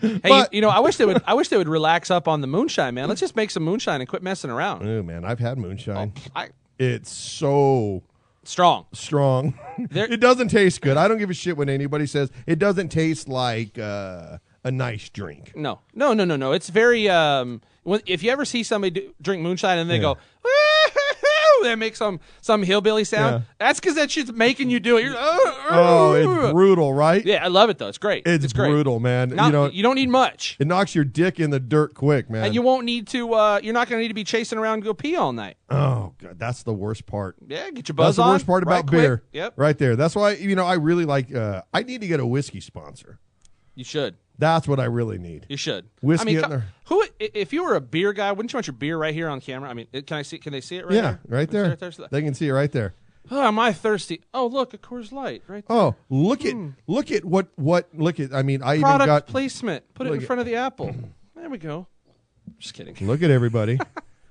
Hey, I wish they would relax up on the moonshine, man. Let's just make some moonshine and quit messing around. Oh man, I've had moonshine. It's so strong. It doesn't taste good. I don't give a shit what anybody says. It doesn't taste like a nice drink. No. It's very. If you ever see somebody drink moonshine and they go, they make some hillbilly sound. That's because that shit's making you do it. It's brutal, right? Yeah, I love it though. It's great. It's brutal, man. You don't need much. It knocks your dick in the dirt quick, man. And you won't need to. You're not going to need to be chasing around and go pee all night. Oh God, that's the worst part. Yeah, get your buzz on. That's the worst part about beer. Yep, right there. That's why I really like. I need to get a whiskey sponsor. You should. That's what I really need. You should. Whiskey in there. If you were a beer guy, wouldn't you want your beer right here on camera? I mean, can they see it right there? Yeah, right there. They can see it right there. Oh, am I thirsty? Oh, look, a Coors Light right there. Oh, look at I mean, I Product even got placement. Put it in front of the apple. There we go. Just kidding. Look at everybody.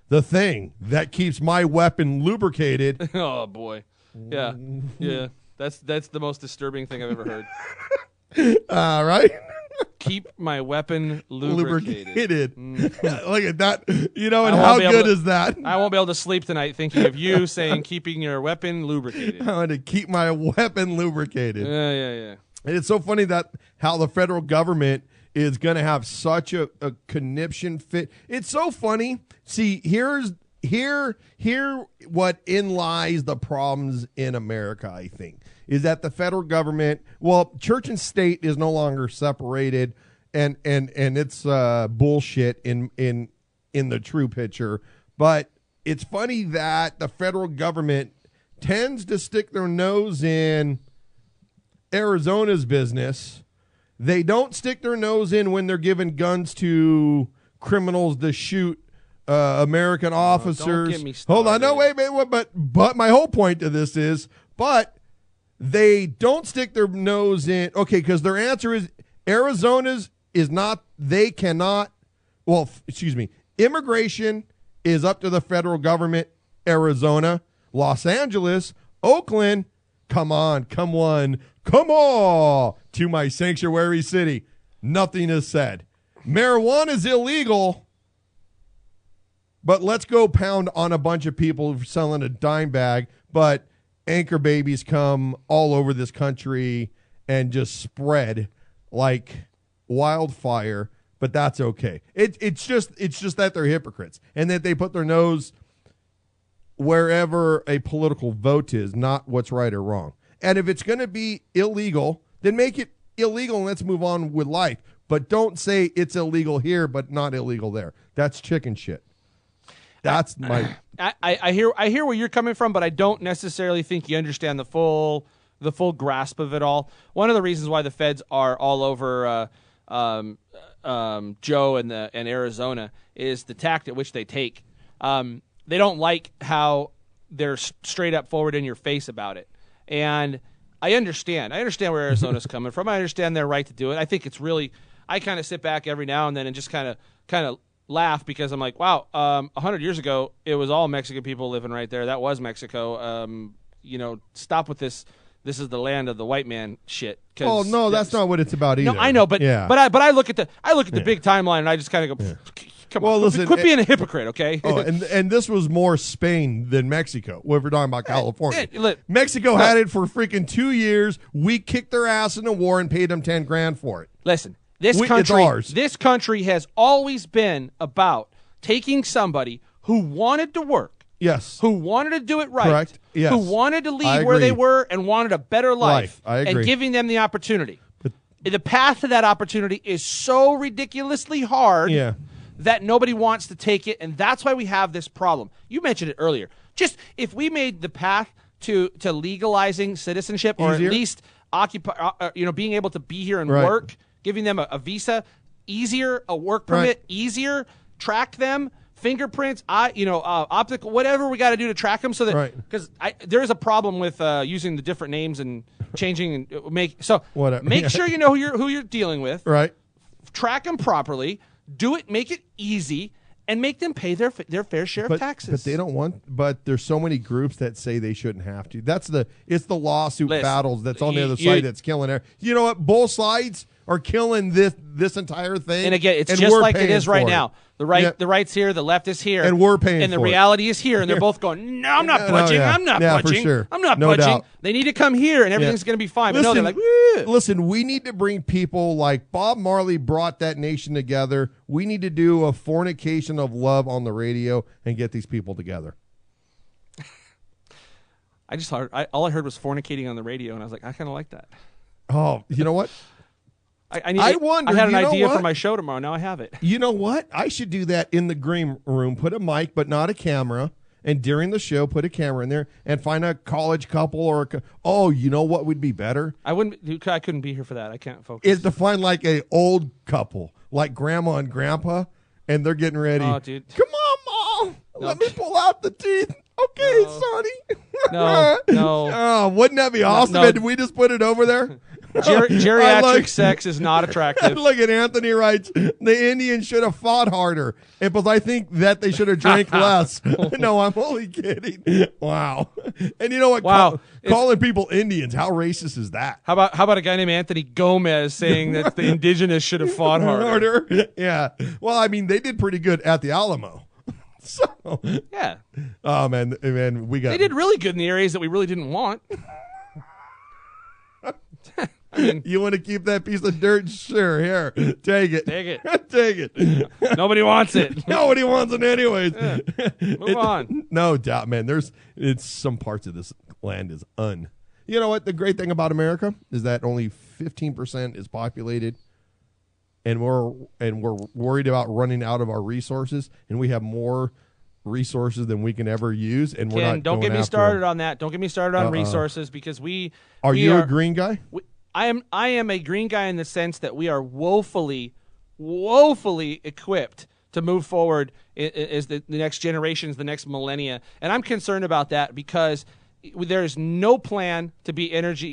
The thing that keeps my weapon lubricated. Oh boy. Yeah. That's the most disturbing thing I've ever heard. All right. Keep my weapon lubricated. Look at that. And how good is that? I won't be able to sleep tonight thinking of you saying keeping your weapon lubricated. I want to keep my weapon lubricated. Yeah. And it's so funny that how the federal government is going to have such a conniption fit. It's so funny. See, here what in lies the problems in America, I think, is that the federal government, church and state is no longer separated, and it's bullshit in the true picture. But it's funny that the federal government tends to stick their nose in Arizona's business. They don't stick their nose in when they're giving guns to criminals to shoot American officers. Don't get me started. Hold on, no, wait, but my whole point to this is, they don't stick their nose in. Okay, because their answer is Arizona's is not. They cannot. Immigration is up to the federal government. Arizona, Los Angeles, Oakland. Come on to my sanctuary city. Nothing is said. Marijuana is illegal, but let's go pound on a bunch of people selling a dime bag. But anchor babies come all over this country and just spread like wildfire. But that's okay. It's just that they're hypocrites and that they put their nose wherever a political vote is, not what's right or wrong. And if it's going to be illegal, then make it illegal and let's move on with life. But don't say it's illegal here, but not illegal there. That's chicken shit. That's my. I hear where you're coming from, but I don't necessarily think you understand the full grasp of it all. One of the reasons why the feds are all over Joe and Arizona is the tact at which they take. They don't like how they're straight up forward in your face about it. And I understand where Arizona's coming from. I understand their right to do it. I think it's really, I kind of sit back every now and then and just kind of laugh because I'm like, wow, 100 years ago, it was all Mexican people living right there. That was Mexico. Stop with this. This is the land of the white man shit. Oh no, that's not what it's about either. No, I know, but I look at the big timeline and I just kind of go, come on, listen, quit being a hypocrite, okay? And this was more Spain than Mexico. If we're talking about California, Mexico look, had it for freaking 2 years. We kicked their ass in the war and paid them $10,000 for it. Listen, this country has always been about taking somebody who wanted to work. Yes. Who wanted to do it right. Correct. Yes. Who wanted to leave where they were and wanted a better life. I agree. And giving them the opportunity. But the path to that opportunity is so ridiculously hard that nobody wants to take it, and that's why we have this problem. You mentioned it earlier. Just if we made the path to legalizing citizenship or easier? At least being able to be here and work, giving them a visa easier, a work permit easier, track them, fingerprints, optical, whatever we got to do to track them, so that because there is a problem with using the different names and changing and make sure you know who you're dealing with. Right. Track them properly. Do it. Make it easy. And make them pay their fair share of taxes. But they don't want. But there's so many groups that say they shouldn't have to. It's the lawsuit battles that's on the other side that's killing it. You know what? Both sides are killing this entire thing. And again, it's just like it is right now. The right's here, the left is here, and we're paying. And the reality is here, and they're both going, "No, I'm not budging. I'm not budging. For sure. I'm not No budging." doubt. They need to come here, and everything's going to be fine. But no, they're like, listen, we need to bring people like Bob Marley brought that nation together. We need to do a fornication of love on the radio and get these people together. All I heard was fornicating on the radio, and I was like, I kind of like that. Oh, you know what? I wonder. I had an idea for my show tomorrow. Now I have it. You know what? I should do that in the green room. Put a mic, but not a camera. And during the show, put a camera in there and find a college couple or you know what would be better? I couldn't be here for that. I can't focus. Is to find like a old couple, like grandma and grandpa, and they're getting ready. Oh, dude. Come on, Mom. No. Let me pull out the teeth. Okay, Sonny. No. Oh, wouldn't that be awesome? No. Did we just put it over there? Geriatric sex is not attractive. Look at Anthony writes, the Indians should have fought harder. But I think that they should have drank less. No, I'm only kidding. Wow. And you know what? Wow. Calling people Indians, how racist is that? How about a guy named Anthony Gomez saying that the indigenous should have fought harder? Yeah. Well, I mean, they did pretty good at the Alamo. So yeah. Oh man, we got. They did really good in the areas that we really didn't want. I mean, you want to keep that piece of dirt? Sure, here, take it. Take it. Take it. Nobody wants it. Nobody wants it anyways. Yeah. Move on. No doubt, man. It's some parts of this land is You know what? The great thing about America is that only 15% is populated. And we're worried about running out of our resources, and we have more resources than we can ever use. And we're not. Don't get me started on that. Don't get me started on resources because we. Are you a green guy? I am a green guy in the sense that we are woefully equipped to move forward as the next generations, the next millennia, and I'm concerned about that because. There is no plan to be energy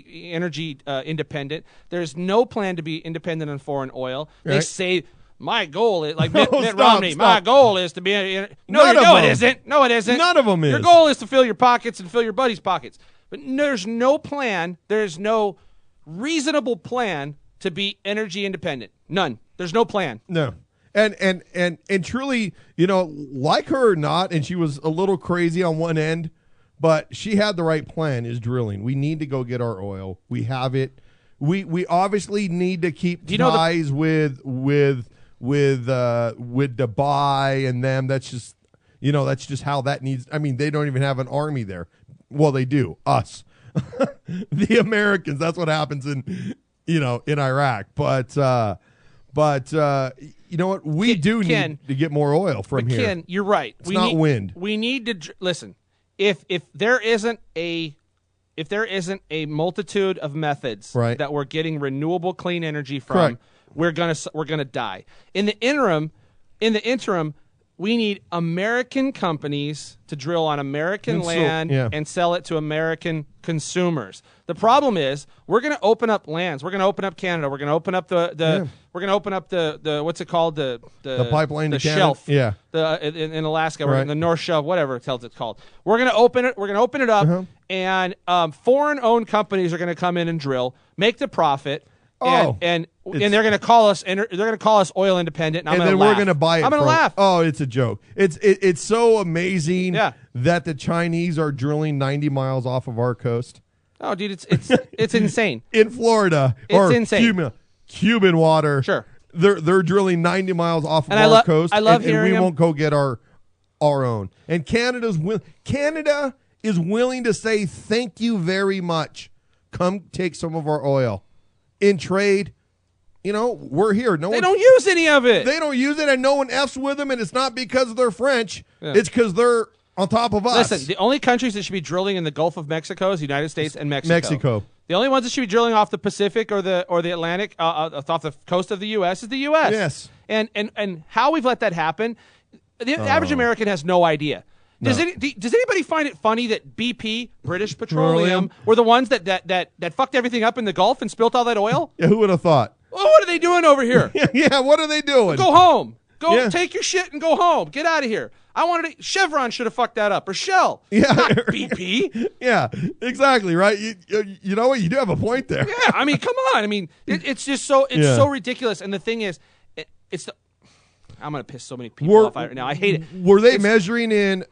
independent. There's no plan to be independent on foreign oil. They say my goal is like Mitt Romney. My goal is to be. It isn't. No, it isn't. None of them is. Your goal is to fill your pockets and fill your buddies' pockets. But there's no plan. There's no reasonable plan to be energy independent. None. There's no plan. No. And truly, like her or not, and she was a little crazy on one end. But she had the right plan, is drilling. We need to go get our oil. We have it. We obviously need to keep ties with Dubai and them. That's just how that needs. I mean, they don't even have an army there. Well, they do. Us, the Americans. That's what happens in Iraq. But But you know what? We Ken, need to get more oil from here. Ken, you're right. It's not wind. We need to listen. If there isn't a multitude of methods that we're getting renewable clean energy from, we're gonna die. In the interim, we need American companies to drill on American land and sell it to American consumers. The problem is we're going to open up lands. We're going to open up Canada. We're going to open up the what's it called, the pipeline, the to shelf, Canada. in Alaska, in the North Shelf, whatever it's called. We're going to open it. We're going to open it up, and foreign-owned companies are going to come in and drill, make the profit. And they're going to call us, and they're going to call us oil independent. And then we're going to buy it. I'm going to laugh. Oh, it's a joke. It's so amazing that the Chinese are drilling 90 miles off of our coast. Oh, dude, it's insane. In Florida, it's insane. Cuban water. Sure, they're drilling 90 miles off of our coast. I love and we them. won't go get our own. And Canada is willing to say thank you very much. Come take some of our oil. In trade, we're here. They don't use any of it. They don't use it, and no one F's with them, and it's not because they're French. Yeah. It's because they're on top of us. Listen, the only countries that should be drilling in the Gulf of Mexico is the United States and Mexico. The only ones that should be drilling off the Pacific or the Atlantic, off the coast of the U.S. is the U.S. Yes. And how we've let that happen, the average American has no idea. No. Does anybody find it funny that BP, British Petroleum, were the ones that fucked everything up in the Gulf and spilt all that oil? Yeah, who would have thought? Well, what are they doing over here? Yeah, what are they doing? Go home. Take your shit and go home. Get out of here. Chevron should have fucked that up, or Shell. Yeah. Not BP. Yeah, exactly, right? You know what? You do have a point there. Yeah, I mean, come on. I mean, it's just so ridiculous. And the thing is, I'm going to piss so many people off right now. I hate it. Were they measuring in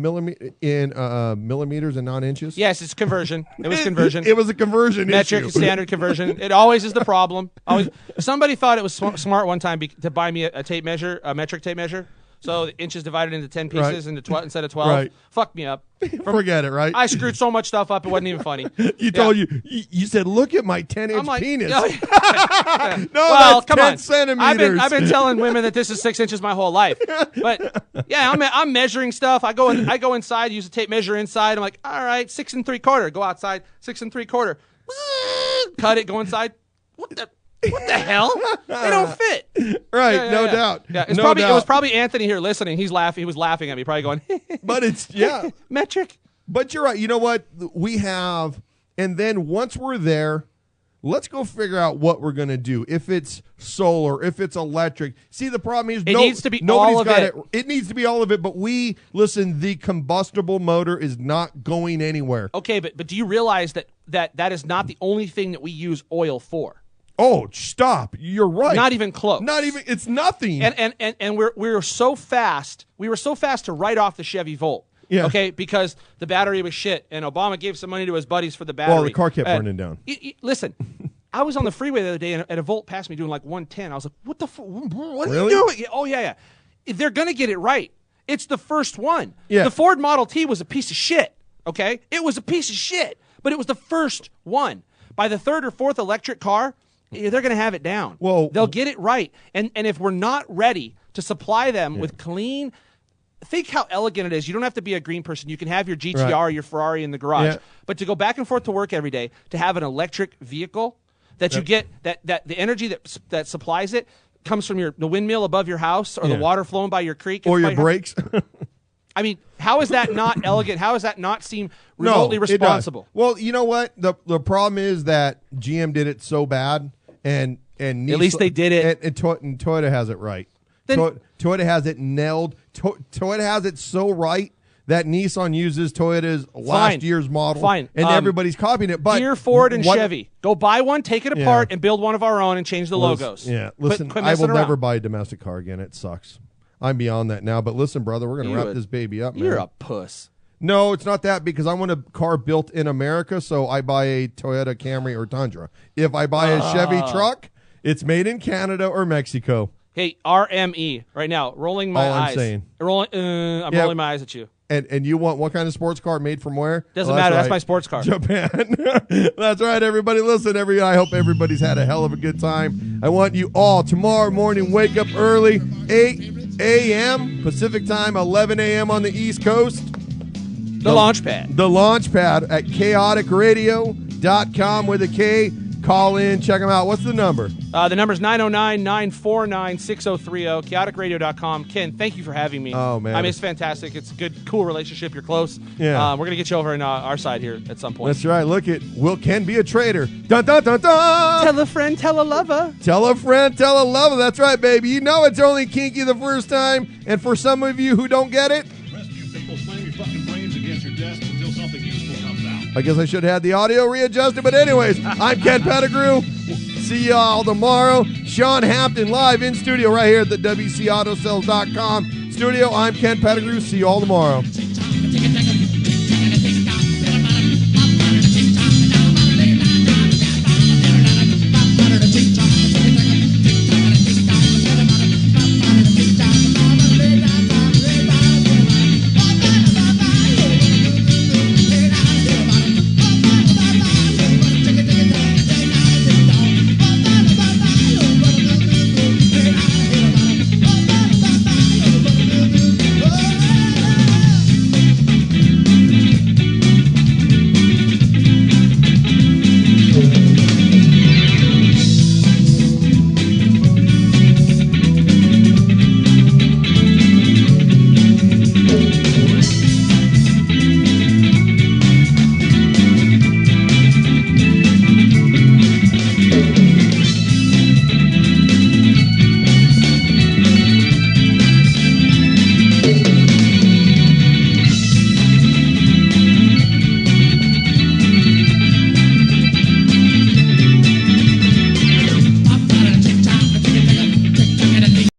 millimeters and not inches? Yes, it's conversion. It was conversion. It was a conversion metric issue. Standard conversion. It always is the problem. Somebody thought it was smart one time to buy me a metric tape measure. So the inches divided into 10 pieces instead of 12. Right. Fuck me up. Forget it, right? I screwed so much stuff up, it wasn't even funny. You said, look at my 10-inch penis. No, well, come 10 on. centimeters. I've been telling women that this is 6 inches my whole life. But yeah, I'm measuring stuff. I go inside, use a tape measure inside. I'm like, all right, 6 3/4. Go outside, 6 3/4. Cut it, go inside. What the hell? They don't fit. Right, no doubt. Yeah, it was probably Anthony here listening. He was laughing at me, probably going, but it's metric. But you're right. You know what? We have, and then once we're there, let's go figure out what we're going to do. If it's solar, if it's electric. See, the problem is it needs to be all of it. It needs to be all of it, but the combustible motor is not going anywhere. Okay, but do you realize that is not the only thing that we use oil for? Oh, stop. You're right. Not even close. Not even, it's nothing. And we were so fast to write off the Chevy Volt. Yeah. Okay, because the battery was shit, and Obama gave some money to his buddies for the battery. Well, the car kept burning down. Listen, I was on the freeway the other day, and a Volt passed me doing like 110. I was like, what are really? you doing? Oh, yeah. They're going to get it right. It's the first one. Yeah. The Ford Model T was a piece of shit, okay? It was a piece of shit, but it was the first one. By the third or fourth electric car, they're going to have it down. Well, they'll get it right. And if we're not ready to supply them with clean, think how elegant it is. You don't have to be a green person. You can have your GTR or your Ferrari in the garage. Yeah. But to go back and forth to work every day, to have an electric vehicle that you get, that the energy that supplies it comes from the windmill above your house or the water flowing by your creek. Or your brakes. I mean, how is that not elegant? How does that not seem remotely responsible? Well, you know what? The problem is that GM did it so bad. And Nissan, at least they did it. And Toyota has it right. Toyota has it nailed. Toyota has it so right that Nissan uses Toyota's last year's model. Fine. And everybody's copying it. But dear Ford and Chevy, go buy one, take it apart, and build one of our own and change the logos. Yeah, listen, I will never buy a domestic car again. It sucks. I'm beyond that now. But listen, brother, we're going to wrap this baby up, man. You're a puss. No, it's not that, because I want a car built in America, so I buy a Toyota Camry or Tundra. If I buy a Chevy truck, it's made in Canada or Mexico. Hey, RME, right now, rolling my eyes. I'm saying. Rolling my eyes at you. And you want what kind of sports car made from where? Doesn't matter. That's my sports car. Japan. That's right, everybody. Listen, I hope everybody's had a hell of a good time. I want you all tomorrow morning, wake up early, 8 a.m. Pacific time, 11 a.m. on the East Coast. The launch pad. The launch pad at chaoticradio.com with a K. Call in, check them out. What's the number? The number's 909-949-6030, chaoticradio.com. Ken, thank you for having me. Oh, man. I mean, it's fantastic. It's a good, cool relationship. You're close. Yeah. We're going to get you over on our side here at some point. That's right. Look it. Will Ken be a traitor? Dun, dun, dun, dun! Tell a friend, tell a lover. Tell a friend, tell a lover. That's right, baby. You know it's only kinky the first time. And for some of you who don't get it, Rescue people slam your fucking brains against your desk until something useful comes out. I guess I should have had the audio readjusted. But anyways, I'm Ken Pettigrew. See y'all tomorrow. Sean Hampton live in studio right here at the WCAutoSales.com studio. I'm Ken Pettigrew. See y'all tomorrow.